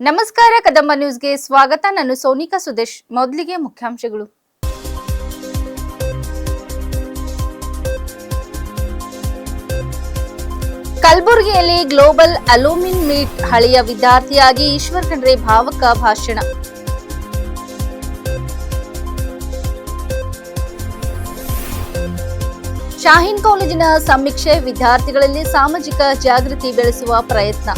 ನಮಸ್ಕಾರ, ಕದಂಬ ನ್ಯೂಸ್ಗೆ ಸ್ವಾಗತ. ನಾನು ಸೋನಿಕಾ ಸುದೇಶ್. ಮೊದಲಿಗೆ ಮುಖ್ಯಾಂಶಗಳು. ಕಲಬುರಗಿಯಲ್ಲಿ ಗ್ಲೋಬಲ್ ಅಲ್ಯೂಮಿನ್ ಮೀಟ್, ಹಳೆಯ ವಿದ್ಯಾರ್ಥಿಯಾಗಿ ಈಶ್ವರ್ ಖಂಡ್ರೆ ಭಾವಕ ಭಾಷಣ. ಶಾಹೀನ್ ಕಾಲೇಜಿನ ಸಮೀಕ್ಷೆ, ವಿದ್ಯಾರ್ಥಿಗಳಲ್ಲಿ ಸಾಮಾಜಿಕ ಜಾಗೃತಿ ಬೆಳೆಸುವ ಪ್ರಯತ್ನ.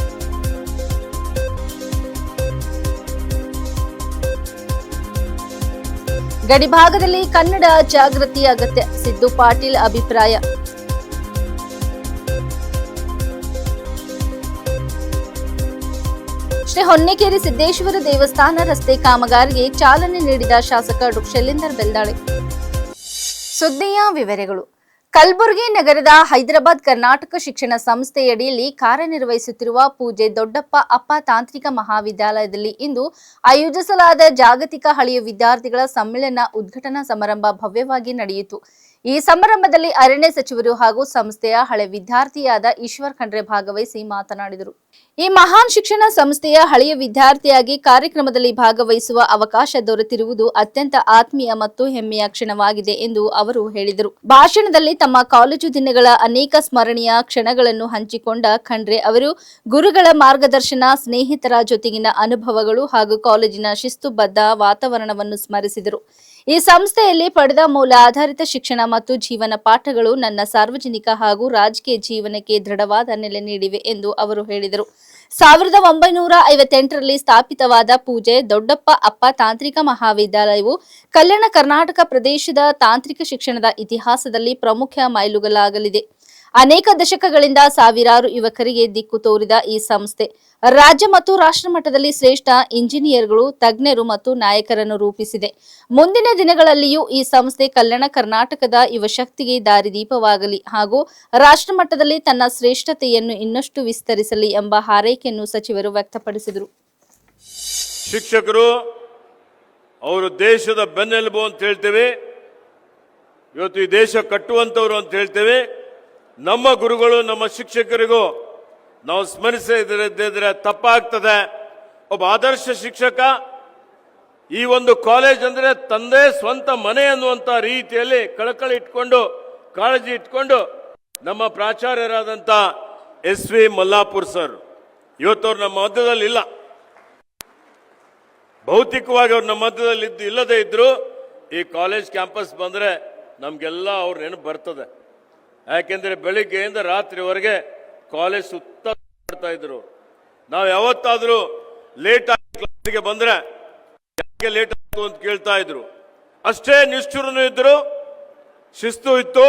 ಗಡಿಭಾಗದಲ್ಲಿ ಕನ್ನಡ ಜಾಗೃತಿ ಅಗತ್ಯ, ಸಿದ್ದು ಪಾಟೀಲ್ ಅಭಿಪ್ರಾಯ. ಶ್ರೀ ಹೊನ್ನೇಕೇರಿ ಸಿದ್ದೇಶ್ವರ ದೇವಸ್ಥಾನ ರಸ್ತೆ ಕಾಮಗಾರಿಗೆ ಚಾಲನೆ ನೀಡಿದ ಶಾಸಕ ಡಾ ಶೈಲೇಂದರ್ ಬೆಲ್ದಾಳೆ. ಸುದ್ದಿಯ ವಿವರಗಳು. ಕಲಬುರಗಿ ನಗರದ ಹೈದರಾಬಾದ್ ಕರ್ನಾಟಕ ಶಿಕ್ಷಣ ಸಂಸ್ಥೆಯಡಿಯಲ್ಲಿ ಕಾರ್ಯನಿರ್ವಹಿಸುತ್ತಿರುವ ಪೂಜೆ ದೊಡ್ಡಪ್ಪ ಅಪ್ಪ ತಾಂತ್ರಿಕ ಮಹಾವಿದ್ಯಾಲಯದಲ್ಲಿ ಇಂದು ಆಯೋಜಿಸಲಾದ ಜಾಗತಿಕ ಹಳೆಯ ವಿದ್ಯಾರ್ಥಿಗಳ ಸಮ್ಮೇಳನ ಉದ್ಘಾಟನಾ ಸಮಾರಂಭ ಭವ್ಯವಾಗಿ ನಡೆಯಿತು. ಈ ಸಮಾರಂಭದಲ್ಲಿ ಅರಣ್ಯ ಸಚಿವರು ಹಾಗೂ ಸಂಸ್ಥೆಯ ಹಳೆ ವಿದ್ಯಾರ್ಥಿಯಾದ ಈಶ್ವರ್ ಖಂಡ್ರೆ ಭಾಗವಹಿಸಿ ಮಾತನಾಡಿದರು. ಈ ಮಹಾನ್ ಶಿಕ್ಷಣ ಸಂಸ್ಥೆಯ ಹಳೆಯ ವಿದ್ಯಾರ್ಥಿಯಾಗಿ ಕಾರ್ಯಕ್ರಮದಲ್ಲಿ ಭಾಗವಹಿಸುವ ಅವಕಾಶ ದೊರೆತಿರುವುದು ಅತ್ಯಂತ ಆತ್ಮೀಯ ಮತ್ತು ಹೆಮ್ಮೆಯ ಕ್ಷಣವಾಗಿದೆ ಎಂದು ಅವರು ಹೇಳಿದರು. ಭಾಷಣದಲ್ಲಿ ತಮ್ಮ ಕಾಲೇಜು ದಿನಗಳ ಅನೇಕ ಸ್ಮರಣೀಯ ಕ್ಷಣಗಳನ್ನು ಹಂಚಿಕೊಂಡ ಖಂಡ್ರೆ ಅವರು ಗುರುಗಳ ಮಾರ್ಗದರ್ಶನ, ಸ್ನೇಹಿತರ ಜೊತೆಗಿನ ಅನುಭವಗಳು ಹಾಗೂ ಕಾಲೇಜಿನ ಶಿಸ್ತುಬದ್ಧ ವಾತಾವರಣವನ್ನು ಸ್ಮರಿಸಿದರು. ಈ ಸಂಸ್ಥೆಯಲ್ಲಿ ಪಡೆದ ಮೂಲ ಆಧಾರಿತ ಶಿಕ್ಷಣ ಮತ್ತು ಜೀವನ ಪಾಠಗಳು ನನ್ನ ಸಾರ್ವಜನಿಕ ಹಾಗೂ ರಾಜಕೀಯ ಜೀವನಕ್ಕೆ ದೃಢವಾದ ನೆಲೆ ನೀಡಿವೆ ಎಂದು ಅವರು ಹೇಳಿದರು. 1958ರಲ್ಲಿ ಸ್ಥಾಪಿತವಾದ ಪೂಜೆ ದೊಡ್ಡಪ್ಪ ಅಪ್ಪ ತಾಂತ್ರಿಕ ಮಹಾವಿದ್ಯಾಲಯವು ಕಲ್ಯಾಣ ಕರ್ನಾಟಕ ಪ್ರದೇಶದ ತಾಂತ್ರಿಕ ಶಿಕ್ಷಣದ ಇತಿಹಾಸದಲ್ಲಿ ಪ್ರಮುಖ ಮೈಲುಗಲ್ಲಾಗಲಿದೆ. ಅನೇಕ ದಶಕಗಳಿಂದ ಸಾವಿರಾರು ಯುವಕರಿಗೆ ದಿಕ್ಕು ತೋರಿದ ಈ ಸಂಸ್ಥೆ ರಾಜ್ಯ ಮತ್ತು ರಾಷ್ಟ್ರ ಮಟ್ಟದಲ್ಲಿ ಶ್ರೇಷ್ಠ ಇಂಜಿನಿಯರ್ಗಳು, ತಜ್ಞರು ಮತ್ತು ನಾಯಕರನ್ನು ರೂಪಿಸಿದೆ. ಮುಂದಿನ ದಿನಗಳಲ್ಲಿಯೂ ಈ ಸಂಸ್ಥೆ ಕಲ್ಯಾಣ ಕರ್ನಾಟಕದ ಯುವ ಶಕ್ತಿಗೆ ದಾರಿದೀಪವಾಗಲಿ ಹಾಗೂ ರಾಷ್ಟ್ರ ಮಟ್ಟದಲ್ಲಿ ತನ್ನ ಶ್ರೇಷ್ಠತೆಯನ್ನು ಇನ್ನಷ್ಟು ವಿಸ್ತರಿಸಲಿ ಎಂಬ ಹಾರೈಕೆಯನ್ನು ಸಚಿವರು ವ್ಯಕ್ತಪಡಿಸಿದರು. ಶಿಕ್ಷಕರು ಅವರು ದೇಶದ ಬೆನ್ನೆಲುಬು ಅಂತ ಹೇಳ್ತೇವೆ. ಇವತ್ತು ಈ ದೇಶ ಕಟ್ಟುವಂತವರು ಅಂತ ಹೇಳ್ತೇವೆ. ನಮ್ಮ ಗುರುಗಳು, ನಮ್ಮ ಶಿಕ್ಷಕರಿಗೂ ನಾವು ಸ್ಮರಿಸದಿದ್ರೆ ತಪ್ಪಾಗ್ತದೆ. ಒಬ್ಬ ಆದರ್ಶ ಶಿಕ್ಷಕ, ಈ ಒಂದು ಕಾಲೇಜ್ ಅಂದ್ರೆ ತಂದೆ ಸ್ವಂತ ಮನೆ ಅನ್ನುವಂತ ರೀತಿಯಲ್ಲಿ ಕಳಕಳಿ ಇಟ್ಕೊಂಡು, ಕಾಳಜಿ ಇಟ್ಕೊಂಡು ನಮ್ಮ ಪ್ರಾಚಾರ್ಯರಾದಂಥ SV ಮಲ್ಲಾಪುರ್ ಸರ್ ಇವತ್ತವ್ರು ನಮ್ಮ ಮಧ್ಯದಲ್ಲಿ ಇಲ್ಲ. ಭೌತಿಕವಾಗಿ ಅವ್ರು ನಮ್ಮ ಮಧ್ಯದಲ್ಲಿ ಇಲ್ಲದೆ ಇದ್ರು ಈ ಕಾಲೇಜ್ ಕ್ಯಾಂಪಸ್ ಬಂದ್ರೆ ನಮ್ಗೆಲ್ಲ ಅವ್ರ ನೆನಪು ಬರ್ತದೆ. ಯಾಕೆಂದ್ರೆ ಬೆಳಿಗ್ಗೆಯಿಂದ ರಾತ್ರಿವರೆಗೆ ಕಾಲೇಜ್ ಸುತ್ತ ಮಾಡ್ತಾ ಇದ್ರು. ನಾವು ಯಾವತ್ತಾದ್ರೂ ಲೇಟ್ ಆಗಿ ಕ್ಲಾಸಿಗೆ ಬಂದ್ರೆ ಯಾಕೆ ಲೇಟ್ ಆಯ್ತು ಅಂತ ಕೇಳ್ತಾ ಇದ್ರು. ಅಷ್ಟೇ ನಿಷ್ಠುರನು ಇದ್ರು, ಶಿಸ್ತು ಇತ್ತು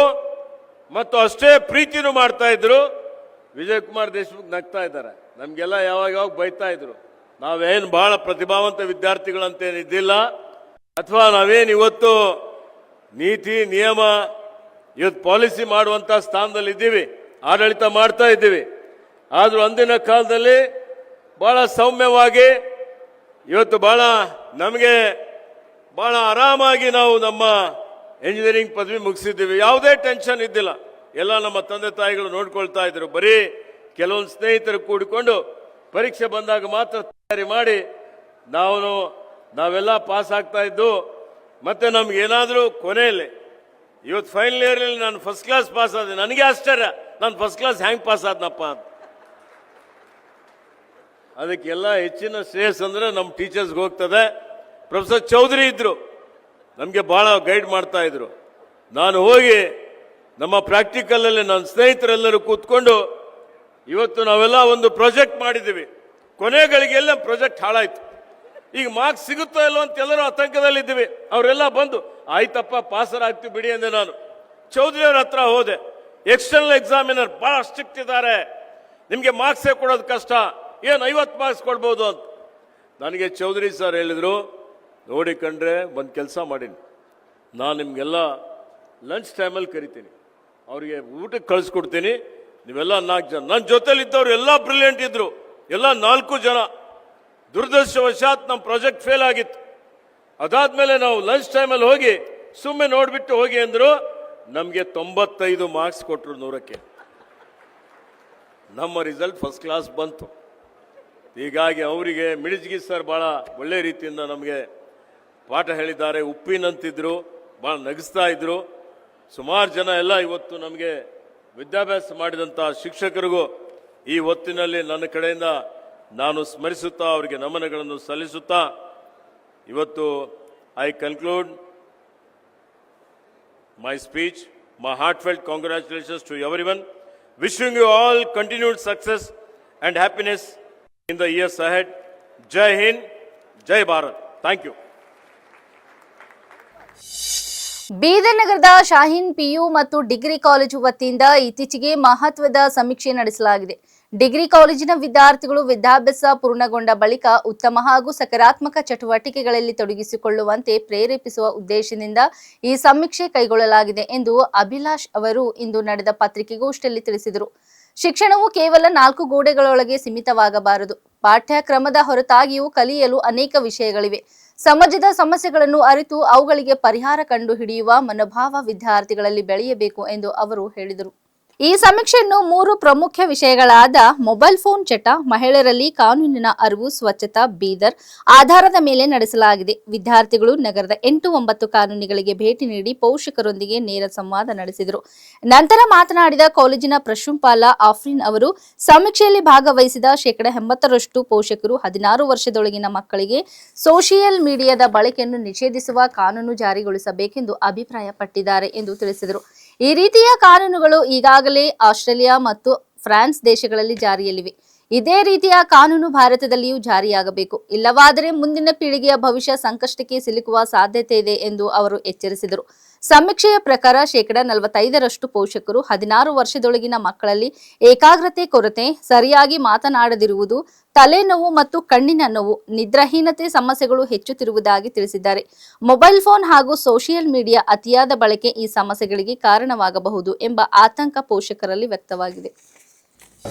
ಮತ್ತು ಅಷ್ಟೇ ಪ್ರೀತಿನೂ ಮಾಡ್ತಾ ಇದ್ರು. ವಿಜಯ್ ಕುಮಾರ್ ದೇಶಮುಖ್ ನಗ್ತಾ ಇದ್ದಾರೆ. ನಮ್ಗೆಲ್ಲ ಯಾವಾಗ ಬೈತಾ ಇದ್ರು. ನಾವೇನು ಬಹಳ ಪ್ರತಿಭಾವಂತ ವಿದ್ಯಾರ್ಥಿಗಳಂತೇನಿದ್ದಿಲ್ಲ, ಅಥವಾ ನಾವೇನು ಇವತ್ತು ನೀತಿ ನಿಯಮ ಇವತ್ತು ಪಾಲಿಸಿ ಮಾಡುವಂತ ಸ್ಥಾನದಲ್ಲಿ ಇದ್ದೀವಿ, ಆಡಳಿತ ಮಾಡ್ತಾ ಇದ್ದೀವಿ. ಆದ್ರೂ ಅಂದಿನ ಕಾಲದಲ್ಲಿ ಬಹಳ ಸೌಮ್ಯವಾಗಿ, ಇವತ್ತು ನಮಗೆ ಬಹಳ ಆರಾಮಾಗಿ ನಾವು ನಮ್ಮ ಇಂಜಿನಿಯರಿಂಗ್ ಪದವಿ ಮುಗಿಸಿದ್ದೀವಿ. ಯಾವುದೇ ಟೆನ್ಷನ್ ಇದ್ದಿಲ್ಲ. ಎಲ್ಲ ನಮ್ಮ ತಂದೆ ತಾಯಿಗಳು ನೋಡ್ಕೊಳ್ತಾ ಇದ್ರು. ಬರೀ ಕೆಲವೊಂದು ಸ್ನೇಹಿತರು ಕೂಡಿಕೊಂಡು ಪರೀಕ್ಷೆ ಬಂದಾಗ ಮಾತ್ರ ತಯಾರಿ ಮಾಡಿ ನಾವೆಲ್ಲ ಪಾಸ್ ಆಗ್ತಾ ಇದ್ದು. ಮತ್ತೆ ನಮ್ಗೆ ಏನಾದರೂ ಕೊನೆಯಲ್ಲಿ ಇವತ್ತು ಫೈನಲ್ ಇಯರ್ ಅಲ್ಲಿ ನಾನು ಫಸ್ಟ್ ಕ್ಲಾಸ್ ಪಾಸ್ ಆದೆ. ನನಗೆ ಆಶ್ಚರ್ಯ, ನಾನು ಫಸ್ಟ್ ಕ್ಲಾಸ್ ಹ್ಯಾಂಗ್ ಪಾಸ್ ಆದ್ನಪ್ಪ ಅಂತ. ಅದಕ್ಕೆಲ್ಲ ಹೆಚ್ಚಿನ ಶ್ರೇಯಸ್ ಅಂದ್ರೆ ನಮ್ಮ ಟೀಚರ್ಸ್ಗೆ ಹೋಗ್ತದೆ. ಪ್ರೊಫೆಸರ್ ಚೌಧರಿ ಇದ್ರು, ನಮಗೆ ಬಹಳ ಗೈಡ್ ಮಾಡ್ತಾ ಇದ್ರು. ನಾನು ಹೋಗಿ ನಮ್ಮ ಪ್ರಾಕ್ಟಿಕಲ್ ಅಲ್ಲಿ ನನ್ನ ಸ್ನೇಹಿತರೆಲ್ಲರೂ ಕೂತ್ಕೊಂಡು ಇವತ್ತು ನಾವೆಲ್ಲ ಒಂದು ಪ್ರಾಜೆಕ್ಟ್ ಮಾಡಿದ್ದೀವಿ. ಕೊನೆಗಳಿಗೆಲ್ಲ ಪ್ರಾಜೆಕ್ಟ್ ಹಾಳಾಯ್ತು. ಈಗ ಮಾರ್ಕ್ಸ್ ಸಿಗುತ್ತೋ ಇಲ್ಲೋ ಅಂತ ಎಲ್ಲರೂ ಆತಂಕದಲ್ಲಿದ್ದೀವಿ. ಅವರೆಲ್ಲ ಬಂದು ಆಯ್ತಪ್ಪ ಪಾಸರ್ ಆಗ್ತೀವಿ ಬಿಡಿ ಅಂದೆ. ನಾನು ಚೌಧರಿ ಅವ್ರ ಹತ್ರ ಹೋದೆ. ಎಕ್ಸ್ಟರ್ನಲ್ ಎಕ್ಸಾಮಿನರ್ ಬಹಳ ಸ್ಟ್ರಿಕ್ಟ್ ಇದ್ದಾರೆ, ನಿಮ್ಗೆ ಮಾರ್ಕ್ಸೇ ಕೊಡೋದು ಕಷ್ಟ, ಏನು 50 ಮಾರ್ಕ್ಸ್ ಕೊಡ್ಬೋದು ಅಂತ. ನನಗೆ ಚೌಧರಿ ಸರ್ ಹೇಳಿದ್ರು, ನೋಡಿ ಕಂಡ್ರೆ ಒಂದು ಕೆಲಸ ಮಾಡೀನಿ, ನಾನು ನಿಮ್ಗೆಲ್ಲ ಲಂಚ್ ಟೈಮಲ್ಲಿ ಕರಿತೀನಿ, ಅವ್ರಿಗೆ ಊಟಕ್ಕೆ ಕಳಿಸ್ಕೊಡ್ತೀನಿ. ನೀವೆಲ್ಲ 4 ಜನ, ನನ್ನ ಜೊತೆಲಿದ್ದವ್ರು ಎಲ್ಲ ಬ್ರಿಲಿಯಂಟ್ ಇದ್ರು, ಎಲ್ಲ 4 ಜನ. ದುರದೃಷ್ಟವಶಾತ್ ನಮ್ಮ ಪ್ರಾಜೆಕ್ಟ್ ಫೇಲ್ ಆಗಿತ್ತು. ಅದಾದ್ಮೇಲೆ ನಾವು ಲಂಚ್ ಟೈಮಲ್ಲಿ ಹೋಗಿ ಸುಮ್ಮನೆ ನೋಡ್ಬಿಟ್ಟು ಹೋಗಿ ಅಂದ್ರು. ನಮಗೆ 95 ಮಾರ್ಕ್ಸ್ ಕೊಟ್ಟರು 100ಕ್ಕೆ. ನಮ್ಮ ರಿಸಲ್ಟ್ ಫಸ್ಟ್ ಕ್ಲಾಸ್ ಬಂತು. ಹೀಗಾಗಿ ಅವರಿಗೆ ಮಿಡಿಜ್ಗಿ ಸರ್ ಭಾಳ ಒಳ್ಳೆ ರೀತಿಯಿಂದ ನಮಗೆ ಪಾಠ ಹೇಳಿದ್ದಾರೆ. ಉಪ್ಪಿನಂತಿದ್ರು, ಭಾಳ ನಗಿಸ್ತಾ ಇದ್ರು. ಸುಮಾರು ಜನ ಎಲ್ಲ ಇವತ್ತು ನಮಗೆ ವಿದ್ಯಾಭ್ಯಾಸ ಮಾಡಿದಂಥ ಶಿಕ್ಷಕರಿಗೂ ಈ ಹೊತ್ತಿನಲ್ಲಿ ನನ್ನ ಕಡೆಯಿಂದ ನಾನು ಸ್ಮರಿಸುತ್ತಾ ಅವರಿಗೆ ನಮನಗಳನ್ನು ಸಲ್ಲಿಸುತ್ತಾ ಇವತ್ತು I conclude my speech. My heartfelt congratulations to everyone. Wishing you all continued success and happiness in the years ahead. Jai Hind, Jai Bharat. Thank you. Bidar ನಗರದ ಶಾಹೀನ್ ಪಿಯು ಮತ್ತು ಡಿಗ್ರಿ ಕಾಲೇಜು ವತಿಯಿಂದ ಇತ್ತೀಚೆಗೆ ಮಹತ್ವದ ಸಮೀಕ್ಷೆ ನಡೆಸಲಾಗಿದೆ. ಡಿಗ್ರಿ ಕಾಲೇಜಿನ ವಿದ್ಯಾರ್ಥಿಗಳು ವಿದ್ಯಾಭ್ಯಾಸ ಪೂರ್ಣಗೊಂಡ ಬಳಿಕ ಉತ್ತಮ ಹಾಗೂ ಸಕಾರಾತ್ಮಕ ಚಟುವಟಿಕೆಗಳಲ್ಲಿ ತೊಡಗಿಸಿಕೊಳ್ಳುವಂತೆ ಪ್ರೇರೇಪಿಸುವ ಉದ್ದೇಶದಿಂದ ಈ ಸಮೀಕ್ಷೆ ಕೈಗೊಳ್ಳಲಾಗಿದೆ ಎಂದು ಅಭಿಲಾಷ್ ಅವರು ಇಂದು ನಡೆದ ಪತ್ರಿಕೆಗೋಷ್ಠಿಯಲ್ಲಿ ತಿಳಿಸಿದರು. ಶಿಕ್ಷಣವು ಕೇವಲ 4 ಗೋಡೆಗಳೊಳಗೆ ಸೀಮಿತವಾಗಬಾರದು. ಪಾಠ್ಯಕ್ರಮದ ಹೊರತಾಗಿಯೂ ಕಲಿಯಲು ಅನೇಕ ವಿಷಯಗಳಿವೆ. ಸಮಾಜದ ಸಮಸ್ಯೆಗಳನ್ನು ಅರಿತು ಅವುಗಳಿಗೆ ಪರಿಹಾರ ಕಂಡುಹಿಡಿಯುವ ಮನೋಭಾವ ವಿದ್ಯಾರ್ಥಿಗಳಲ್ಲಿ ಬೆಳೆಯಬೇಕು ಎಂದು ಅವರು ಹೇಳಿದರು. ಈ ಸಮೀಕ್ಷೆಯನ್ನು 3 ಪ್ರಮುಖ ವಿಷಯಗಳಾದ ಮೊಬೈಲ್ ಫೋನ್ ಚಟ, ಮಹಿಳೆಯರಲ್ಲಿ ಕಾನೂನಿನ ಅರಿವು, ಸ್ವಚ್ಛತಾ ಬೀದರ್ ಆಧಾರದ ಮೇಲೆ ನಡೆಸಲಾಗಿದೆ. ವಿದ್ಯಾರ್ಥಿಗಳು ನಗರದ 8-9 ಕಾನೂನುಗಳಿಗೆ ಭೇಟಿ ನೀಡಿ ಪೋಷಕರೊಂದಿಗೆ ನೇರ ಸಂವಾದ ನಡೆಸಿದರು. ನಂತರ ಮಾತನಾಡಿದ ಕಾಲೇಜಿನ ಪ್ರಾಂಶುಪಾಲ ಆಫ್ರಿನ್ ಅವರು, ಸಮೀಕ್ಷೆಯಲ್ಲಿ ಭಾಗವಹಿಸಿದ 80% ಪೋಷಕರು 16 ವರ್ಷದೊಳಗಿನ ಮಕ್ಕಳಿಗೆ ಸೋಷಿಯಲ್ ಮೀಡಿಯಾದ ಬಳಕೆಯನ್ನು ನಿಷೇಧಿಸುವ ಕಾನೂನು ಜಾರಿಗೊಳಿಸಬೇಕೆಂದು ಅಭಿಪ್ರಾಯಪಟ್ಟಿದ್ದಾರೆ ಎಂದು ತಿಳಿಸಿದರು. ಈ ರೀತಿಯ ಕಾನೂನುಗಳು ಈಗಾಗಲೇ ಆಸ್ಟ್ರೇಲಿಯಾ ಮತ್ತು ಫ್ರಾನ್ಸ್ ದೇಶಗಳಲ್ಲಿ ಜಾರಿಯಲ್ಲಿವೆ. ಇದೇ ರೀತಿಯ ಕಾನೂನು ಭಾರತದಲ್ಲಿಯೂ ಜಾರಿಯಾಗಬೇಕು. ಇಲ್ಲವಾದರೆ ಮುಂದಿನ ಪೀಳಿಗೆಯ ಭವಿಷ್ಯ ಸಂಕಷ್ಟಕ್ಕೆ ಸಿಲುಕುವ ಸಾಧ್ಯತೆ ಇದೆ ಎಂದು ಅವರು ಎಚ್ಚರಿಸಿದರು. ಸಮೀಕ್ಷೆಯ ಪ್ರಕಾರ 45% ಪೋಷಕರು 16 ವರ್ಷದೊಳಗಿನ ಮಕ್ಕಳಲ್ಲಿ ಏಕಾಗ್ರತೆ ಕೊರತೆ, ಸರಿಯಾಗಿ ಮಾತನಾಡದಿರುವುದು, ತಲೆನೋವು ಮತ್ತು ಕಣ್ಣಿನ ನೋವು, ನಿದ್ರಾಹೀನತೆ ಸಮಸ್ಯೆಗಳು ಹೆಚ್ಚುತ್ತಿರುವುದಾಗಿ ತಿಳಿಸಿದ್ದಾರೆ. ಮೊಬೈಲ್ ಫೋನ್ ಹಾಗೂ ಸೋಷಿಯಲ್ ಮೀಡಿಯಾ ಅತಿಯಾದ ಬಳಕೆ ಈ ಸಮಸ್ಯೆಗಳಿಗೆ ಕಾರಣವಾಗಬಹುದು ಎಂಬ ಆತಂಕ ಪೋಷಕರಲ್ಲಿ ವ್ಯಕ್ತವಾಗಿದೆ.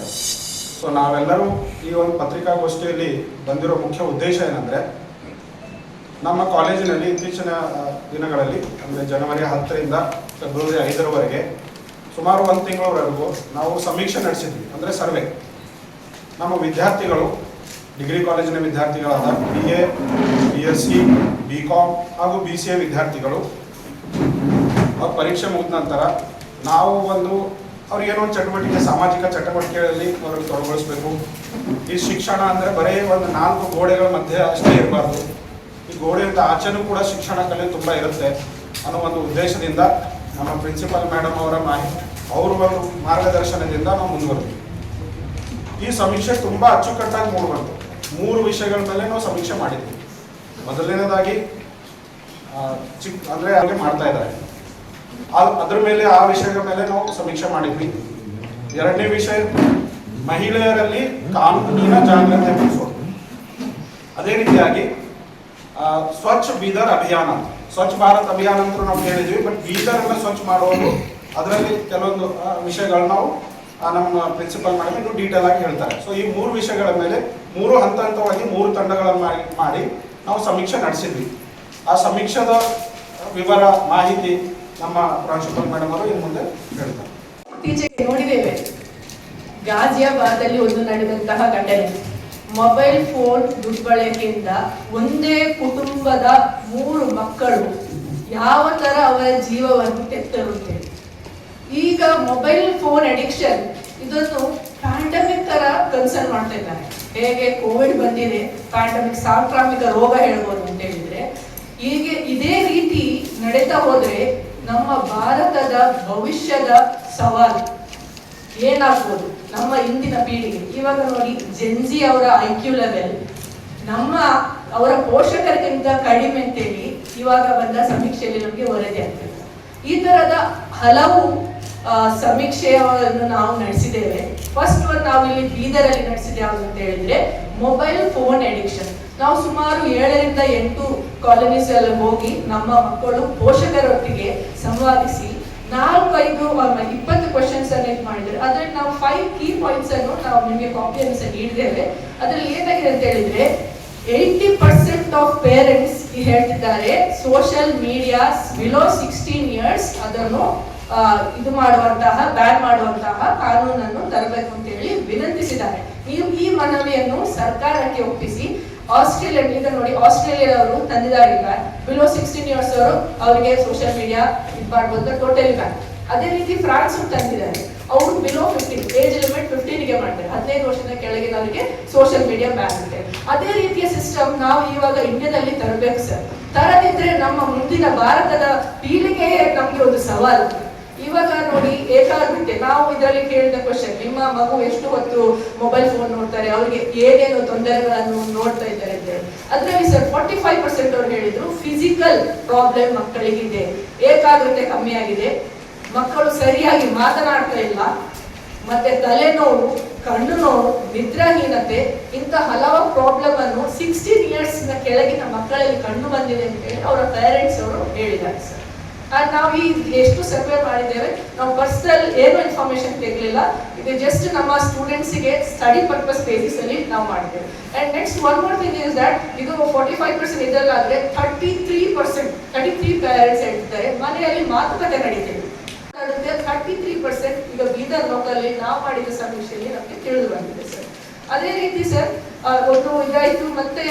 ನಾವೆಲ್ಲರೂ ಈ ಒಂದು ಪತ್ರಿಕಾಗೋಷ್ಠಿಯಲ್ಲಿ ಬಂದಿರೋ ಮುಖ್ಯ ಉದ್ದೇಶ ಏನಂದ್ರೆ, ನಮ್ಮ ಕಾಲೇಜಿನಲ್ಲಿ ಇತ್ತೀಚಿನ ದಿನಗಳಲ್ಲಿ ಅಂದರೆ ಜನವರಿ 10ರಿಂದ ಫೆಬ್ರವರಿ 5ರವರೆಗೆ ಸುಮಾರು 1 ತಿಂಗಳವರೆಗೂ ನಾವು ಸಮೀಕ್ಷೆ ನಡೆಸಿದ್ವಿ, ಅಂದರೆ ಸರ್ವೆ. ನಮ್ಮ ವಿದ್ಯಾರ್ಥಿಗಳು, ಡಿಗ್ರಿ ಕಾಲೇಜಿನ ವಿದ್ಯಾರ್ಥಿಗಳಾದ BA, BSc, BCom ಹಾಗೂ BCA ವಿದ್ಯಾರ್ಥಿಗಳು ಅವ್ರ ಪರೀಕ್ಷೆ ಮುಗಿದ ನಂತರ ನಾವು ಅವ್ರಿಗೇನೋ ಒಂದು ಚಟುವಟಿಕೆ, ಸಾಮಾಜಿಕ ಚಟುವಟಿಕೆಗಳಲ್ಲಿ ಅವ್ರಿಗೆ ತೊಡಗಿಸ್ಬೇಕು. ಈ ಶಿಕ್ಷಣ ಅಂದರೆ ಬರೀ ಒಂದು 4 ಗೋಡೆಗಳ ಮಧ್ಯೆ ಅಷ್ಟೇ ಇರಬಾರ್ದು, ಈ ಗೋಡೆಯಿಂದ ಆಚೆನೂ ಕೂಡ ಶಿಕ್ಷಣ ಕಲೆ ತುಂಬ ಇರುತ್ತೆ ಅನ್ನೋ ಒಂದು ಉದ್ದೇಶದಿಂದ ನಮ್ಮ ಪ್ರಿನ್ಸಿಪಲ್ ಮೇಡಮ್ ಅವರ ಅವ್ರ ಒಂದು ಮಾರ್ಗದರ್ಶನದಿಂದ ನಾವು ಮುಂದುವರೆದ್ವಿ. ಈ ಸಮೀಕ್ಷೆ ತುಂಬ ಅಚ್ಚುಕಟ್ಟಾಗಿ ಮೂಡಿಬಂತು. 3 ವಿಷಯಗಳ ಮೇಲೆ ನಾವು ಸಮೀಕ್ಷೆ ಮಾಡಿದ್ವಿ. ಮೊದಲನೇದಾಗಿ ಅಂದರೆ ಹಾಗೆ ಮಾಡ್ತಾ ಇದ್ದಾರೆ, ಅದ್ರ ಮೇಲೆ ಆ ವಿಷಯಗಳ ಮೇಲೆ ನಾವು ಸಮೀಕ್ಷೆ ಮಾಡಿದ್ವಿ. 2ನೇ ವಿಷಯ ಮಹಿಳೆಯರಲ್ಲಿ ಕಾನೂನಿನ ಜಾಗೃತಿ ಮೂಡಿಸೋದು. ಅದೇ ರೀತಿಯಾಗಿ ಸ್ವಚ್ಛ ಬೀದರ್ ಅಭಿಯಾನ, ಸ್ವಚ್ಛ ಭಾರತ್ ಅಭಿಯಾನ ಅಂತ ನಾವು ಹೇಳಿದ್ವಿ. ಬಟ್ ಬೀದರನ್ನು ಸ್ವಚ್ಛ ಮಾಡೋದು, ಅದರಲ್ಲಿ ಕೆಲವೊಂದು ವಿಷಯಗಳು ನಾವು ನಮ್ಮ ಪ್ರಿನ್ಸಿಪಲ್ ಮೇಡಮ್ ಇನ್ನೂ ಡೀಟೇಲ್ ಆಗಿ ಹೇಳ್ತಾರೆ. ಸೊ ಈ 3 ವಿಷಯಗಳ ಮೇಲೆ 3 ಹಂತವಾಗಿ 3 ತಂಡಗಳನ್ನು ಮಾಡಿ ನಾವು ಸಮೀಕ್ಷೆ ನಡೆಸಿದ್ವಿ. ಆ ಸಮೀಕ್ಷೆದ ವಿವರ ಮಾಹಿತಿ ನಮ್ಮ ಪ್ರಾಂಶುಪಾಲ್ ಮೇಡಮ್ ಅವರು ಇನ್ನು ಮುಂದೆ ಹೇಳ್ತಾರೆ. ಇತ್ತೀಚೆಗೆ ನೋಡಿದ್ದೇವೆ, ಗಾಜಿಯಾಬಾದಲ್ಲಿ ಒಂದು ನಡೆದಂತಹ ಘಟನೆ. ಮೊಬೈಲ್ ಫೋನ್ ದುರ್ಬಳಕೆಯಿಂದ ಒಂದೇ ಕುಟುಂಬದ 3 ಮಕ್ಕಳು ಯಾವ ತರ ಅವರ ಜೀವವನ್ನು ತೆತ್ತರುತ್ತೇವೆ. ಈಗ ಮೊಬೈಲ್ ಫೋನ್ ಅಡಿಕ್ಷನ್ ಇದನ್ನು ಪ್ಯಾಂಡಮಿಕ್ ತರ ಕನ್ಸರ್ನ್ ಮಾಡ್ತಾ ಇದ್ದಾರೆ. ಹೇಗೆ ಕೋವಿಡ್ ಬಂದಿದೆ, ಪ್ಯಾಂಡಮಿಕ್ ಸಾಂಕ್ರಾಮಿಕ ರೋಗ ಹೇಳ್ಬೋದು ಅಂತ ಹೇಳಿದ್ರೆ, ಈಗ ಇದೇ ರೀತಿ ನಡೀತಾ ಹೋದ್ರೆ ನಮ್ಮ ಭಾರತದ ಭವಿಷ್ಯದ ಸವಾಲು ಏನಾಗ್ಬೋದು ನಮ್ಮ ಇಂದಿನ ಪೀಳಿಗೆ. ಇವಾಗ ನೋಡಿ, ಜೆನ್ಜಿ ಅವರ IQ ಲೆವೆಲ್ ಅವರ ಪೋಷಕರಿಗಿಂತ ಕಡಿಮೆ ಅಂತೇಳಿ ಇವಾಗ ಬಂದ ಸಮೀಕ್ಷೆಯಲ್ಲಿ ನಮಗೆ ವರದಿ ಆಗ್ತದೆ. ಈ ತರದ ಹಲವು ಸಮೀಕ್ಷೆಯನ್ನು ನಾವು ನಡೆಸಿದ್ದೇವೆ. ಫಸ್ಟ್ ಒಂದು ನಾವು ಇಲ್ಲಿ ಬೀದರಲ್ಲಿ ನಡೆಸಿದ ಯಾವುದು ಅಂತ ಹೇಳಿದ್ರೆ ಮೊಬೈಲ್ ಫೋನ್ ಅಡಿಕ್ಷನ್. ನಾವು ಸುಮಾರು 7ರಿಂದ 8 ಕಾಲೋನೀಸ್ ಎಲ್ಲ ಹೋಗಿ ನಮ್ಮ ಮಕ್ಕಳು ಪೋಷಕರೊಟ್ಟಿಗೆ ಸಂವಾದಿಸಿ 4-5-20 ಕ್ವಶನ್ಸ್ ಅನ್ನು ಮಾಡಿದ್ರೆ ಅದರಲ್ಲಿ ನಾವು 5 ಕೀ ಪಾಯಿಂಟ್ಸ್ ಅನ್ನು ನಾವು ನಿಮಗೆ ಕಾಪಿಯನ್ನು ಸಹ ನೀಡಿದ್ದೇವೆ. ಅದರಲ್ಲಿ ಏನಾಗಿದೆ ಅಂತ ಹೇಳಿದ್ರೆ 80% ಆಫ್ ಪೇರೆಂಟ್ಸ್ ಹೇಳ್ತಿದ್ದಾರೆ ಸೋಷಿಯಲ್ ಮೀಡಿಯಾಸ್ ಬಿಲೋ 16 ಇಯರ್ಸ್ ಅದನ್ನು ಬ್ಯಾನ್ ಮಾಡುವಂತಹ ಕಾನೂನನ್ನು ತರಬೇಕು ಅಂತ ಹೇಳಿ ವಿನಂತಿಸಿದ್ದಾರೆ. ಈ ಮನವಿಯನ್ನು ಸರ್ಕಾರಕ್ಕೆ ಒಪ್ಪಿಸಿ ಆಸ್ಟ್ರೇಲಿಯಾ, ಈಗ ನೋಡಿ ಆಸ್ಟ್ರೇಲಿಯಾದವರು ತಂದಿದಾರಿಲ್ಲ, ಬಿಲೋ 16 ಇಯರ್ಸ್ ಅವರು ಅವರಿಗೆ ಸೋಷಿಯಲ್ ಮೀಡಿಯಾ ಇದು ಮಾಡ್ಬೋದು ಟೋಟಲಿ ಬ್ಯಾನ್. ಅದೇ ರೀತಿ ಫ್ರಾನ್ಸ್ ತಂದಿದ್ದಾರೆ, ಅವರು ಬಿಲೋ 15 ಏಜ್ ಲಿಮಿಟ್ 15ಗೆ ಮಾಡ್ತಾರೆ, 15 ವರ್ಷದ ಕೆಳಗಿನವರಿಗೆ ಸೋಷಿಯಲ್ ಮೀಡಿಯಾ ಬ್ಯಾನ್ ಇದೆ. ಅದೇ ರೀತಿಯ ಸಿಸ್ಟಮ್ ನಾವು ಇವಾಗ ಇಂಡಿಯಾದಲ್ಲಿ ತರಬೇಕು ಸರ್. ತರದಿದ್ರೆ ನಮ್ಮ ಮುಂದಿನ ಭಾರತದ ಪೀಳಿಗೆಯೇ ನಮ್ಗೆ ಒಂದು ಸವಾಲು. ಇವಾಗ ನೋಡಿ ಏಕಾಗ್ರತೆ, ನಾವು ಇದರಲ್ಲಿ ಕೇಳಿದ ಕ್ವಶನ್, ನಿಮ್ಮ ಮಗು ಎಷ್ಟು ಹೊತ್ತು ಮೊಬೈಲ್ ಫೋನ್ ನೋಡ್ತಾರೆ, ಅವ್ರಿಗೆ ಏನೇನು ತೊಂದರೆಗಳನ್ನು ನೋಡ್ತಾ ಇದ್ದಾರೆ ಅಂತ ಹೇಳಿ. ಅದರಲ್ಲಿ ಸರ್ 45% ಅವ್ರು ಹೇಳಿದ್ರು ಫಿಸಿಕಲ್ ಪ್ರಾಬ್ಲಮ್ ಮಕ್ಕಳಿಗಿದೆ, ಏಕಾಗ್ರತೆ ಕಮ್ಮಿ ಆಗಿದೆ, ಮಕ್ಕಳು ಸರಿಯಾಗಿ ಮಾತನಾಡ್ತಾ ಇಲ್ಲ, ಮತ್ತೆ ತಲೆನೋವು, ಕಣ್ಣು ನೋವು, ನಿದ್ರಾಹೀನತೆ, ಇಂಥ ಹಲವು ಪ್ರಾಬ್ಲಮ್ ಅನ್ನು 16 ಇಯರ್ಸ್ ಕೆಳಗಿನ ಮಕ್ಕಳಲ್ಲಿ ಕಂಡು ಬಂದಿದೆ ಅಂತ ಹೇಳಿ ಅವರ ಪೇರೆಂಟ್ಸ್ ಅವರು ಹೇಳಿದ್ದಾರೆ ಸರ್. ನಾವು ಈ ಎಷ್ಟು ಸರ್ವೆ ಮಾಡಿದ್ದೇವೆ, ನಾವು ಪರ್ಸನಲ್ ಏನು ಇನ್ಫಾರ್ಮೇಶನ್ ತೆಗಲಿಲ್ಲ, ಇದು ಜಸ್ಟ್ ನಮ್ಮ ಸ್ಟೂಡೆಂಟ್ಸ್ಗೆ ಸ್ಟಡಿ ಪರ್ಪಸ್ ಬೇಸಿಸ್ ಅಲ್ಲಿ ನಾವು ಮಾಡಿದ್ದೇವೆ. And next one more thing is that ಇದು 45% ಇದರಲ್ಲಾದ್ರೆ 33 ಪೇರೆಂಟ್ಸ್ ಹೇಳ್ತಿದ್ದಾರೆ ಮನೆಯಲ್ಲಿ ಮಾತುಕತೆ ನಡೀತಿದೆ. 33% ಈಗ ಬೀದರ್ ಲೋಕಲ್ಲಿ ನಾವು ಮಾಡಿದ ಸಮೀಕ್ಷೆಯಲ್ಲಿ ನಮಗೆ ತಿಳಿದು ಬಂದಿದೆ ಸರ್. ಅದೇ ರೀತಿ ಸರ್ ಒಂದು ಇದಾಯ್ತು. ಮತ್ತೆ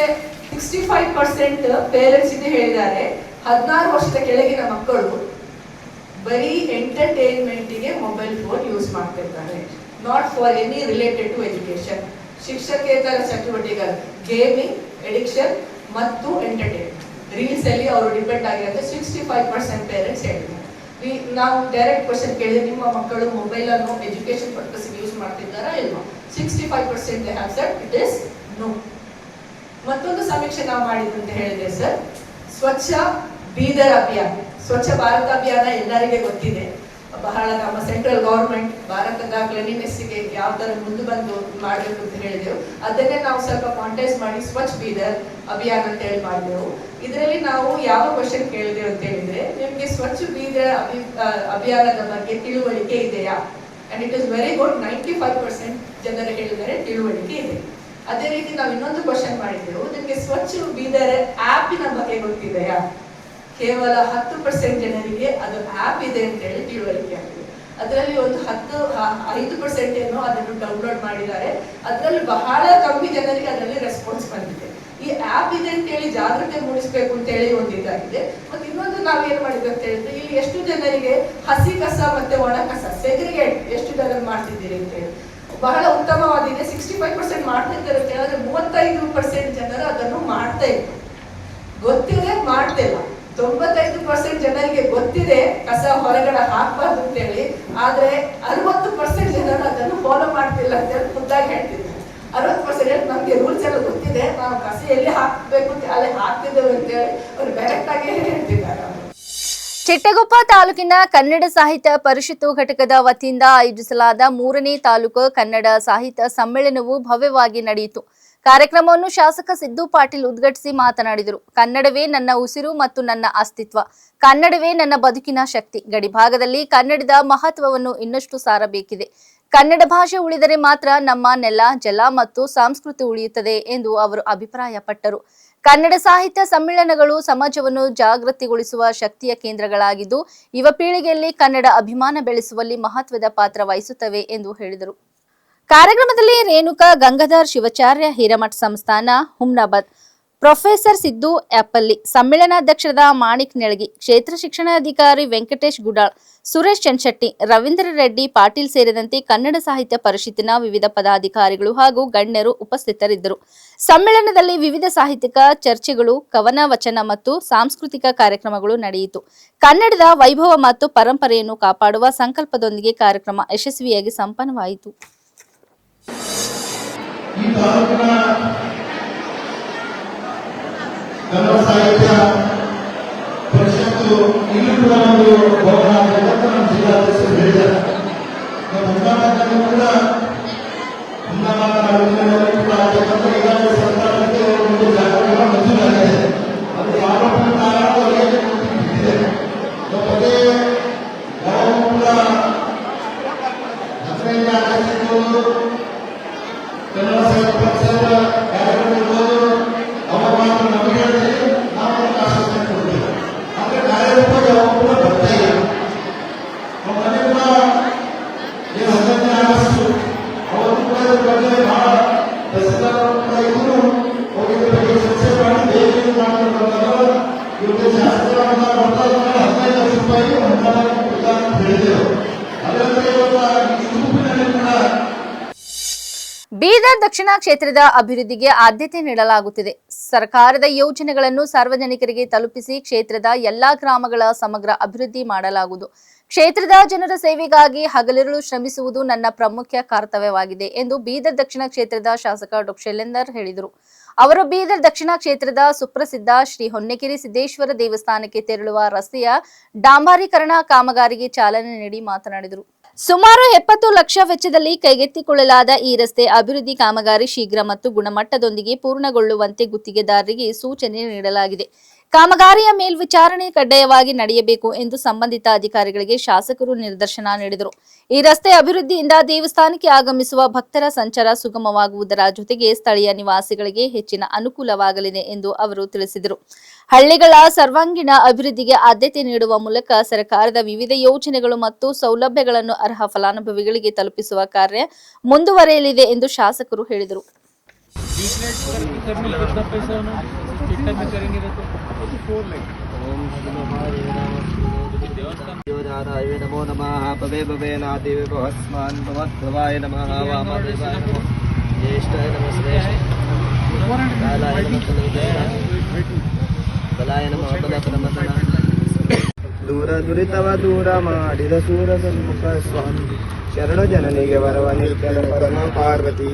65% ಪೇರೆಂಟ್ಸ್ ಇದು ಹೇಳಿದ್ದಾರೆ 16 ವರ್ಷದ ಕೆಳಗಿನ ಮಕ್ಕಳು ಬರೀ ಎಂಟರ್ಟೈನ್ಮೆಂಟ್ಗೆ ಮೊಬೈಲ್ ಫೋನ್ ಯೂಸ್ ಮಾಡ್ತಿರ್ತಾರೆ, not for any related to education. ಶಿಕ್ಷಕೇತರ ಚಟುವಟಿಕೆಗಳು, ಗೇಮಿಂಗ್, ಎಡಿಕ್ಷನ್ ಮತ್ತು ಎಂಟರ್ಟೈನ್ಮೆಂಟ್, ರೀಲ್ಸ್ ಅಲ್ಲಿ ಅವರು ಡಿಪೆಂಡ್ ಆಗಿರುತ್ತೆ. 65% ಪೇರೆಂಟ್ಸ್ ಹೇಳಿದ್ದಾರೆ. ನಾವು ಡೈರೆಕ್ಟ್ ಕ್ವಶನ್ ಕೇಳಿದ್ರೆ ನಿಮ್ಮ ಮಕ್ಕಳು ಮೊಬೈಲ್ ಅನ್ನು ಎಜುಕೇಶನ್ ಪರ್ಪಸ್ ಯೂಸ್ ಮಾಡ್ತಿದ್ದಾರಾ ಇಲ್ವಾ? 65% have said it is no. ಮತ್ತೊಂದು ಸಮೀಕ್ಷೆ ನಾವು ಮಾಡಿದ್ದು ಅಂತ ಹೇಳಿದೆ ಸರ್, ಸ್ವಚ್ಛ ಬೀದರ್ ಅಭಿಯಾನ, ಸ್ವಚ್ಛ ಭಾರತ ಅಭಿಯಾನ ಎಲ್ಲರಿಗೆ ಗೊತ್ತಿದೆ. ಬಹಳ ನಮ್ಮ ಸೆಂಟ್ರಲ್ ಗವರ್ಮೆಂಟ್ ಭಾರತದ ಕ್ಲೀನಿನೆಸ್ಗೆ ಯಾವ ತರ ಮುಂದೆ ಬಂದು ಮಾಡಬೇಕು ಅಂತ ಹೇಳಿದೆವು. ಅದನ್ನೇ ನಾವು ಸ್ವಲ್ಪ ಕಾಂಟೆಸ್ಟ್ ಮಾಡಿ ಸ್ವಚ್ಛ ಬೀದರ್ ಅಭಿಯಾನ ಅಂತ ಹೇಳಿ ಮಾಡಿದೆವು. ಇದರಲ್ಲಿ ನಾವು ಯಾವ ಕ್ವಶನ್ ಕೇಳಿದೆವು ಅಂತ ಹೇಳಿದ್ರೆ, ನಿಮ್ಗೆ ಸ್ವಚ್ಛ ಬೀದರ್ ಅಭಿಯಾನದ ಬಗ್ಗೆ ತಿಳುವಳಿಕೆ ಇದೆಯಾ? And it is very good, 95% ಜನರು ಹೇಳಿದರೆ ತಿಳುವಳಿಕೆ ಇದೆ. ಅದೇ ರೀತಿ ನಾವು ಇನ್ನೊಂದು ಕ್ವಶನ್ ಮಾಡಿದ್ದೆವು, ನಿಮ್ಗೆ ಸ್ವಚ್ಛ ಬೀದರ್ ಆ್ಯಪಿನ ಬಗ್ಗೆ ಗೊತ್ತಿದೆಯಾ? ಕೇವಲ 10% ಜನರಿಗೆ ಅದು ಆ್ಯಪ್ ಇದೆ ಅಂತ ಹೇಳಿ ತಿಳುವಳಿಕೆ ಆಗಿದೆ. ಅದರಲ್ಲಿ ಒಂದು 5% ಏನೋ ಅದನ್ನು ಡೌನ್ಲೋಡ್ ಮಾಡಿದ್ದಾರೆ. ಅದರಲ್ಲಿ ಬಹಳ ಕಮ್ಮಿ ಜನರಿಗೆ ಅದರಲ್ಲಿ ರೆಸ್ಪಾನ್ಸ್ ಬಂದಿದೆ. ಈ ಆ್ಯಪ್ ಇದೆ ಅಂತ ಹೇಳಿ ಜಾಗೃತಿ ಮೂಡಿಸಬೇಕು ಅಂತ ಹೇಳಿ ಒಂದು ಇದಾಗಿದೆ. ಮತ್ತೆ ಇನ್ನೊಂದು ನಾವೇನ್ ಮಾಡಿದ್ವಿ ಅಂತ ಹೇಳಿದ್ರೆ, ಇಲ್ಲಿ ಎಷ್ಟು ಜನರಿಗೆ ಹಸಿ ಕಸ ಮತ್ತೆ ಒಣ ಕಸ ಸೆಗ್ರಿಗೇಟ್ ಎಷ್ಟು ಜನ ಮಾಡ್ತಿದ್ದೀರಿ ಅಂತ ಹೇಳಿ ಬಹಳ ಉತ್ತಮವಾಗಿದೆ. 65% ಮಾಡ್ತಿದ್ದಾರೆ ಅಂತ ಹೇಳಿದ್ರೆ 35% ಜನರು ಅದನ್ನು ಮಾಡ್ತಾ ಇದ್ರು, ಗೊತ್ತಿದೆ ಮಾಡ್ತಿಲ್ಲ. 95% ಜನರಿಗೆ ಗೊತ್ತಿದೆ ಕಸ ಹೊರಗಡೆ ಹಾಕಬಾರ್ದು ಅಂತ ಹೇಳಿ, ಆದ್ರೆ 60% ಜನರು ಅದನ್ನು ಫಾಲೋ ಮಾಡ್ತಿಲ್ಲ ಅಂತ ಹೇಳಿ ಖುದ್ದಾಗಿ ಹೇಳ್ತಿದ್ದಾರೆ. 60% ನಮ್ಗೆ ರೂಲ್ಸ್ ಎಲ್ಲ ಗೊತ್ತಿದೆ, ನಾವು ಕಸ ಎಲ್ಲಿ ಹಾಕ್ಬೇಕು ಅಂತ ಅಲ್ಲಿ ಹಾಕ್ತಿದ್ದೇವೆ ಅಂತ ಹೇಳಿ ಅವ್ರು ಡೈರೆಕ್ಟ್ ಆಗಿ ಹೇಳ್ತಿದ್ದಾರೆ. ಚಿಟ್ಟಗೊಪ್ಪ ತಾಲೂಕಿನ ಕನ್ನಡ ಸಾಹಿತ್ಯ ಪರಿಷತ್ತು ಘಟಕದ ವತಿಯಿಂದ ಆಯೋಜಿಸಲಾದ 3ನೇ ತಾಲೂಕು ಕನ್ನಡ ಸಾಹಿತ್ಯ ಸಮ್ಮೇಳನವು ಭವ್ಯವಾಗಿ ನಡೆಯಿತು. ಕಾರ್ಯಕ್ರಮವನ್ನು ಶಾಸಕ ಸಿದ್ದು ಪಾಟೀಲ್ ಉದ್ಘಾಟಿಸಿ ಮಾತನಾಡಿದರು. ಕನ್ನಡವೇ ನನ್ನ ಉಸಿರು ಮತ್ತು ನನ್ನ ಅಸ್ತಿತ್ವ, ಕನ್ನಡವೇ ನನ್ನ ಬದುಕಿನ ಶಕ್ತಿ. ಗಡಿಭಾಗದಲ್ಲಿ ಕನ್ನಡದ ಮಹತ್ವವನ್ನು ಇನ್ನಷ್ಟು ಸಾರಬೇಕಿದೆ. ಕನ್ನಡ ಭಾಷೆ ಉಳಿದರೆ ಮಾತ್ರ ನಮ್ಮ ನೆಲ, ಜಲ ಮತ್ತು ಸಂಸ್ಕೃತಿ ಉಳಿಯುತ್ತದೆ ಎಂದು ಅವರು ಅಭಿಪ್ರಾಯಪಟ್ಟರು. ಕನ್ನಡ ಸಾಹಿತ್ಯ ಸಮ್ಮೇಳನಗಳು ಸಮಾಜವನ್ನು ಜಾಗೃತಿಗೊಳಿಸುವ ಶಕ್ತಿಯ ಕೇಂದ್ರಗಳಾಗಿದ್ದು, ಯುವ ಪೀಳಿಗೆಯಲ್ಲಿ ಕನ್ನಡ ಅಭಿಮಾನ ಬೆಳೆಸುವಲ್ಲಿ ಮಹತ್ವದ ಪಾತ್ರ ವಹಿಸುತ್ತವೆ ಎಂದು ಹೇಳಿದರು. ಕಾರ್ಯಕ್ರಮದಲ್ಲಿ ರೇಣುಕಾ ಗಂಗಾಧರ್ ಶಿವಾಚಾರ್ಯ ಹಿರೇಮಠ ಸಂಸ್ಥಾನ ಹುಮ್ನಾಬಾದ್, ಪ್ರೊಫೆಸರ್ ಸಿದ್ದು ಯಾಪಲ್ಲಿ, ಸಮ್ಮೇಳನಾಧ್ಯಕ್ಷರಾದ ಮಾಣಿಕ್ ನೆಳಗಿ, ಕ್ಷೇತ್ರ ಶಿಕ್ಷಣಾಧಿಕಾರಿ ವೆಂಕಟೇಶ್ ಗುಡಾಳ್, ಸುರೇಶ್ ಚನ್ಶೆಟ್ಟಿ, ರವೀಂದ್ರ ರೆಡ್ಡಿ ಪಾಟೀಲ್ ಸೇರಿದಂತೆ ಕನ್ನಡ ಸಾಹಿತ್ಯ ಪರಿಷತ್ತಿನ ವಿವಿಧ ಪದಾಧಿಕಾರಿಗಳು ಹಾಗೂ ಗಣ್ಯರು ಉಪಸ್ಥಿತರಿದ್ದರು. ಸಮ್ಮೇಳನದಲ್ಲಿ ವಿವಿಧ ಸಾಹಿತ್ಯಿಕ ಚರ್ಚೆಗಳು, ಕವನ ವಚನ ಮತ್ತು ಸಾಂಸ್ಕೃತಿಕ ಕಾರ್ಯಕ್ರಮಗಳು ನಡೆಯಿತು. ಕನ್ನಡದ ವೈಭವ ಮತ್ತು ಪರಂಪರೆಯನ್ನು ಕಾಪಾಡುವ ಸಂಕಲ್ಪದೊಂದಿಗೆ ಕಾರ್ಯಕ್ರಮ ಯಶಸ್ವಿಯಾಗಿ ಸಂಪನ್ನವಾಯಿತು. ಕನ್ನಡ ಸಾಹಿತ್ಯ ಪರಿಷತ್ತು ಇಲ್ಲಿ ಕೂಡ ಒಂದು ಭವನ ಆಗಬೇಕು ನಮ್ಮ ಜಿಲ್ಲಾಧ್ಯಕ್ಷರು ಹೇಳಿದ್ದಾರೆ. ಹುಮ್ನಾಬಾದ್ನಲ್ಲಿ ಕೂಡ ಹುಮ್ನಾಬಾದ್ ತಾಲೂಕಿನಲ್ಲಿ ಕೂಡ ಆಗಬೇಕಂತ ಈಗಾಗಲೇ ಸರ್ಕಾರಕ್ಕೆ ಒಂದು ಜಾಗರಣ ಮಂಜೂರಾಗಿದೆ. ಅದು ಯಾವ ಕಾರಣ ಅವರಿಗೆ ಬಿಟ್ಟಿದೆ. ಜೊತೆಗೆ ನಾವು ಕೂಡ 15ನೇ ಆಗಸ್ಟ್ ಕನ್ನಡ ಸಾಹಿತ್ಯ ಪರಿಷತ್ ಕಾರ್ಯಕ್ರಮಗಳು ಅವರ ಮಾತು ನಮಗೆ ನಾವು ಅವಕಾಶ ಕೊಡ್ತೇವೆ. ಆದರೆ ಕಾರ್ಯಕ್ರಮ ಕೂಡ ಬರ್ತಾ ಇಲ್ಲ. ಬೆಳೆದಿರೋ ಅದರಂತೆ ಇವತ್ತು ಈ ಗುಂಪಿನಲ್ಲಿ ಕೂಡ ಬೀದರ್ ದಕ್ಷಿಣ ಕ್ಷೇತ್ರದ ಅಭಿವೃದ್ಧಿಗೆ ಆದ್ಯತೆ ನೀಡಲಾಗುತ್ತಿದೆ. ಸರ್ಕಾರದ ಯೋಜನೆಗಳನ್ನು ಸಾರ್ವಜನಿಕರಿಗೆ ತಲುಪಿಸಿ ಕ್ಷೇತ್ರದ ಎಲ್ಲಾ ಗ್ರಾಮಗಳ ಸಮಗ್ರ ಅಭಿವೃದ್ಧಿ ಮಾಡಲಾಗುವುದು. ಕ್ಷೇತ್ರದ ಜನರ ಸೇವೆಗಾಗಿ ಹಗಲಿರುಳು ಶ್ರಮಿಸುವುದು ನನ್ನ ಪ್ರಮುಖ ಕರ್ತವ್ಯವಾಗಿದೆ ಎಂದು ಬೀದರ್ ದಕ್ಷಿಣ ಕ್ಷೇತ್ರದ ಶಾಸಕ ಡಾ ಶೈಲೇಂದರ್ ಹೇಳಿದರು. ಅವರು ಬೀದರ್ ದಕ್ಷಿಣ ಕ್ಷೇತ್ರದ ಸುಪ್ರಸಿದ್ಧ ಶ್ರೀ ಹೊನ್ನೆಕೆರೆ ಸಿದ್ದೇಶ್ವರ ದೇವಸ್ಥಾನಕ್ಕೆ ತೆರಳುವ ರಸ್ತೆಯ ಡಾಂಬರೀಕರಣ ಕಾಮಗಾರಿಗೆ ಚಾಲನೆ ನೀಡಿ ಮಾತನಾಡಿದರು. ಸುಮಾರು 70 ಲಕ್ಷ ವೆಚ್ಚದಲ್ಲಿ ಕೈಗೆತ್ತಿಕೊಳ್ಳಲಾದ ಈ ರಸ್ತೆ ಅಭಿವೃದ್ಧಿ ಕಾಮಗಾರಿ ಶೀಘ್ರ ಮತ್ತು ಗುಣಮಟ್ಟದೊಂದಿಗೆ ಪೂರ್ಣಗೊಳ್ಳುವಂತೆ ಗುತ್ತಿಗೆದಾರರಿಗೆ ಸೂಚನೆ ನೀಡಲಾಗಿದೆ. ಕಾಮಗಾರಿಯ ಮೇಲ್ವಿಚಾರಣೆ ಕಡ್ಡಾಯವಾಗಿ ನಡೆಯಬೇಕು ಎಂದು ಸಂಬಂಧಿತ ಅಧಿಕಾರಿಗಳಿಗೆ ಶಾಸಕರು ನಿರ್ದೇಶನ ನೀಡಿದರು. ಈ ರಸ್ತೆ ಅಭಿವೃದ್ಧಿಯಿಂದ ದೇವಸ್ಥಾನಕ್ಕೆ ಆಗಮಿಸುವ ಭಕ್ತರ ಸಂಚಾರ ಸುಗಮವಾಗುವುದರ ಜೊತೆಗೆ ಸ್ಥಳೀಯ ನಿವಾಸಿಗಳಿಗೆ ಹೆಚ್ಚಿನ ಅನುಕೂಲವಾಗಲಿದೆ ಎಂದು ಅವರು ತಿಳಿಸಿದರು. ಹಳ್ಳಿಗಳ ಸರ್ವಾಂಗೀಣ ಅಭಿವೃದ್ಧಿಗೆ ಆದ್ಯತೆ ನೀಡುವ ಮೂಲಕ ಸರ್ಕಾರದ ವಿವಿಧ ಯೋಜನೆಗಳು ಮತ್ತು ಸೌಲಭ್ಯಗಳನ್ನು ಅರ್ಹ ಫಲಾನುಭವಿಗಳಿಗೆ ತಲುಪಿಸುವ ಕಾರ್ಯ ಮುಂದುವರೆಯಲಿದೆ ಎಂದು ಶಾಸಕರು ಹೇಳಿದರು. नमो नमः भवे भवे नादेव भवस्मान् भवद्भवाय नमः वामदेवाय नमः ज्येष्ठाय नमः श्रेष्ठाय बलाय नमः बलप्रमदन दूर दुरितव दूर ಮಾಡಿದ ಸೂರ ಸನ್ಮುಖ ಸ್ವಾಮಿ ಶರಣ ಜನನಿಗೆ ವರವ ನಿತ್ಯದ ಪರಮ ಪಾರ್ವತಿ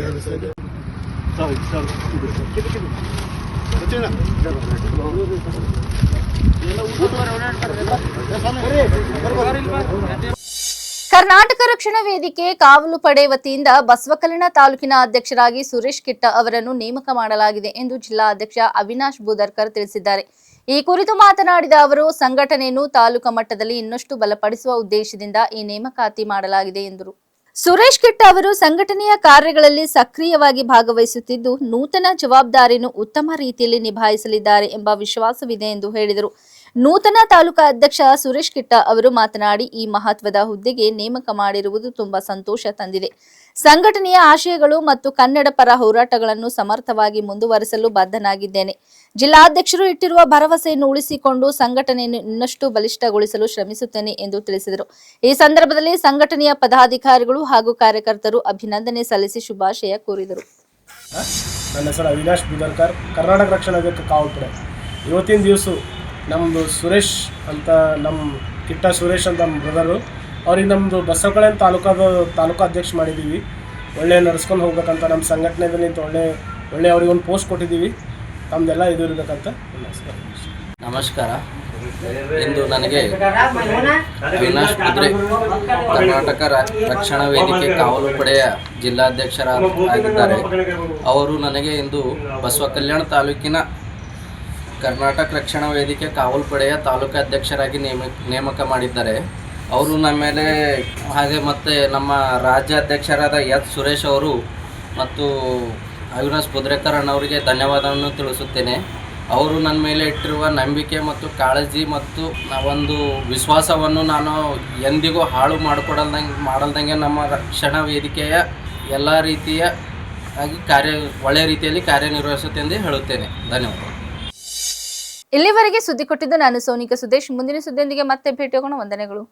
ಕರ್ನಾಟಕ ರಕ್ಷಣಾ ವೇದಿಕೆ ಕಾವಲು ಪಡೆ ವತಿಯಿಂದ ಬಸವಕಲ್ಯಾಣ ತಾಲೂಕಿನ ಅಧ್ಯಕ್ಷರಾಗಿ ಸುರೇಶ್ ಕಿಟ್ಟ ಅವರನ್ನು ನೇಮಕ ಮಾಡಲಾಗಿದೆ ಎಂದು ಜಿಲ್ಲಾ ಅಧ್ಯಕ್ಷ ಅವಿನಾಶ್ ಬೂದರ್ಕರ್ ತಿಳಿಸಿದ್ದಾರೆ. ಈ ಕುರಿತು ಮಾತನಾಡಿದ ಅವರು, ಸಂಘಟನೆಯನ್ನು ತಾಲೂಕು ಮಟ್ಟದಲ್ಲಿ ಇನ್ನಷ್ಟು ಬಲಪಡಿಸುವ ಉದ್ದೇಶದಿಂದ ಈ ನೇಮಕಾತಿ ಮಾಡಲಾಗಿದೆ ಎಂದರು. ಸುರೇಶ್ ಕಿಟ್ಟ ಅವರು ಸಂಘಟನೆಯ ಕಾರ್ಯಗಳಲ್ಲಿ ಸಕ್ರಿಯವಾಗಿ ಭಾಗವಹಿಸುತ್ತಿದ್ದು, ನೂತನ ಜವಾಬ್ದಾರಿಯನ್ನು ಉತ್ತಮ ರೀತಿಯಲ್ಲಿ ನಿಭಾಯಿಸಲಿದ್ದಾರೆ ಎಂಬ ವಿಶ್ವಾಸವಿದೆ ಎಂದು ಹೇಳಿದರು. ನೂತನ ತಾಲೂಕಾ ಅಧ್ಯಕ್ಷ ಸುರೇಶ್ ಕಿಟ್ಟ ಅವರು ಮಾತನಾಡಿ, ಈ ಮಹತ್ವದ ಹುದ್ದೆಗೆ ನೇಮಕ ಮಾಡಿರುವುದು ತುಂಬಾ ಸಂತೋಷ ತಂದಿದೆ. ಸಂಘಟನೆಯ ಆಶಯಗಳು ಮತ್ತು ಕನ್ನಡ ಪರ ಹೋರಾಟಗಳನ್ನು ಸಮರ್ಥವಾಗಿ ಮುಂದುವರಿಸಲು ಬದ್ಧನಾಗಿದ್ದೇನೆ. ಜಿಲ್ಲಾಧ್ಯಕ್ಷರು ಇಟ್ಟಿರುವ ಭರವಸೆಯನ್ನು ಉಳಿಸಿಕೊಂಡು ಸಂಘಟನೆಯನ್ನು ಇನ್ನಷ್ಟು ಬಲಿಷ್ಠಗೊಳಿಸಲು ಶ್ರಮಿಸುತ್ತೇನೆ ಎಂದು ತಿಳಿಸಿದರು. ಈ ಸಂದರ್ಭದಲ್ಲಿ ಸಂಘಟನೆಯ ಪದಾಧಿಕಾರಿಗಳು ಹಾಗೂ ಕಾರ್ಯಕರ್ತರು ಅಭಿನಂದನೆ ಸಲ್ಲಿಸಿ ಶುಭಾಶಯ ಕೋರಿದರು. ನನ್ನ ಹೆಸರು ಅವಿನಾಶ್ ಬೂದರ್ಕರ್, ಕರ್ನಾಟಕ ರಕ್ಷಣಾ ವೇದಿಕೆ ಕಾವಲು ಪಡೆ. ಇವತ್ತಿನ ದಿವಸ ನಮ್ಮದು ಸುರೇಶ್ ಅಂತ, ನಮ್ಮ ಕಿಟ್ಟ ಸುರೇಶ್ ಅಂತ ನಮ್ಮ ಬ್ರದರು, ಅವ್ರಿಗೆ ನಮ್ಮದು ಬಸವಕಲ್ಯಾಣ ತಾಲೂಕು ಅಧ್ಯಕ್ಷ ಮಾಡಿದ್ದೀವಿ. ಒಳ್ಳೆ ನಡೆಸ್ಕೊಂಡು ಹೋಗ್ಬೇಕಂತ ನಮ್ಮ ಸಂಘಟನೆಯಲ್ಲಿ ಒಳ್ಳೆ ಅವ್ರಿಗೆ ಒಂದು ಪೋಸ್ಟ್ ಕೊಟ್ಟಿದ್ದೀವಿ. ನಮ್ಮದೆಲ್ಲ ಇದು ಇರಬೇಕಂತ. ನಮಸ್ಕಾರ. ಇಂದು ನನಗೆ ಅವಿನಾಶ್ ಕುದ್ರೆ ಕರ್ನಾಟಕ ರಕ್ಷಣಾ ವೇದಿಕೆ ಕಾವಲು ಪಡೆಯ ಜಿಲ್ಲಾಧ್ಯಕ್ಷರಾಗಿದ್ದಾರೆ. ಅವರು ನನಗೆ ಇಂದು ಬಸವಕಲ್ಯಾಣ ತಾಲೂಕಿನ ಕರ್ನಾಟಕ ರಕ್ಷಣಾ ವೇದಿಕೆ ಕಾವಲು ಪಡೆಯ ತಾಲೂಕು ಅಧ್ಯಕ್ಷರಾಗಿ ನೇಮಕ ಮಾಡಿದ್ದಾರೆ. ಅವರು ನಮ್ಮ ಮೇಲೆ ಹಾಗೆ ಮತ್ತು ನಮ್ಮ ರಾಜ್ಯ ಅಧ್ಯಕ್ಷರಾದ ಎಸ್ ಸುರೇಶ್ ಅವರು ಮತ್ತು ಅವಿನಾಶ್ ಬುದ್ರೇಕರ್ ಅಣ್ಣವರಿಗೆ ಧನ್ಯವಾದವನ್ನು ತಿಳಿಸುತ್ತೇನೆ. ಅವರು ನನ್ನ ಮೇಲೆ ಇಟ್ಟಿರುವ ನಂಬಿಕೆ ಮತ್ತು ಕಾಳಜಿ ಮತ್ತು ಒಂದು ವಿಶ್ವಾಸವನ್ನು ನಾನು ಎಂದಿಗೂ ಹಾಳು ಮಾಡಲ್ದಂಗೆ ನಮ್ಮ ರಕ್ಷಣಾ ವೇದಿಕೆಯ ಎಲ್ಲ ರೀತಿಯ ಒಳ್ಳೆಯ ರೀತಿಯಲ್ಲಿ ಕಾರ್ಯನಿರ್ವಹಿಸುತ್ತೆಂದು ಹೇಳುತ್ತೇನೆ. ಧನ್ಯವಾದ. ಇಲ್ಲಿವರೆಗೆ ಸುದ್ದಿ ಕೊಟ್ಟಿದ್ದು ನಾನು ಸೋನಿಕಾ ಸುದೇಶ್. ಮುಂದಿನ ಸುದ್ದಿಯೊಂದಿಗೆ ಮತ್ತೆ ಭೇಟಿಯಾಗೋಣ. ವಂದನೆಗಳು.